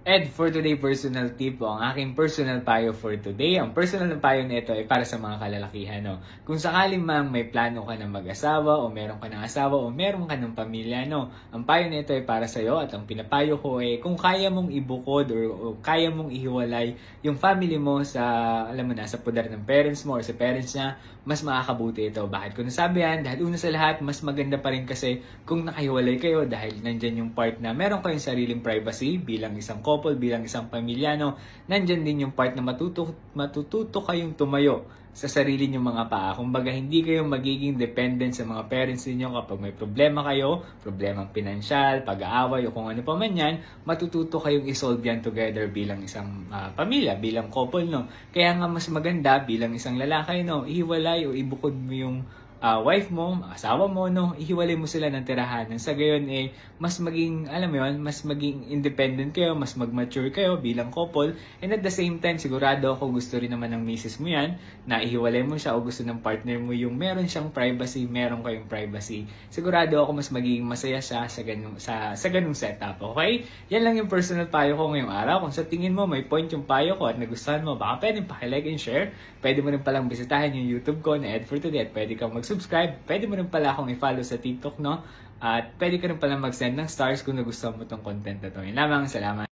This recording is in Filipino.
Ed, for today personal tip po, ang aking personal payo for today. Ang personal na payo nito ay para sa mga kalalakihan. No? Kung sakaling mang may plano ka na mag-asawa o meron ka ng asawa o meron ka ng pamilya, no? Ang payo nito ay para sa iyo at ang pinapayo ko ay kung kaya mong ibukod o kaya mong ihiwalay yung family mo sa, alam mo na, sa poder ng parents mo or sa parents niya, mas makakabuti ito. Bakit ko nasabi yan? Dahil una sa lahat, mas maganda pa rin kasi kung nakahiwalay kayo dahil nandyan yung part na meron kayong sariling privacy bilang isang couple, bilang isang pamilya, no? Nandyan din yung part na matututo kayong tumayo sa sarili nyong mga paa. Kumbaga, hindi kayo magiging dependent sa mga parents niyo kapag may problema kayo, problemang pinansyal, pag-aaway o kung ano pa man yan, matututo kayong isolve yan together bilang isang pamilya, bilang couple, no? Kaya nga mas maganda bilang isang lalaki, no? Ihiwalay o ibukod mo yung wife mo, asawa mo, no, ihiwalay mo sila ng tirahan. Sa gayon, mas maging, alam mo yun, mas maging independent kayo, mas mag-mature kayo bilang couple. And at the same time, sigurado ako gusto rin naman ng misis mo yan, na ihiwalay mo siya o gusto ng partner mo yung meron siyang privacy, meron kayong privacy. Sigurado ako mas magiging masaya siya sa ganung setup, okay? Yan lang yung personal payo ko ngayong araw. Kung sa tingin mo may point yung payo ko at nagustuhan mo, baka pwedeng pakilike and share. Pwede mo rin palang bisitahin yung YouTube ko na Ed for Today at pwede kang mag-subscribe. Pwede mo rin pala akong i-follow sa TikTok, no? At pwede ka rin pala mag-send ng stars kung nagustuhan mo tong content na to. Yun lamang, salamat.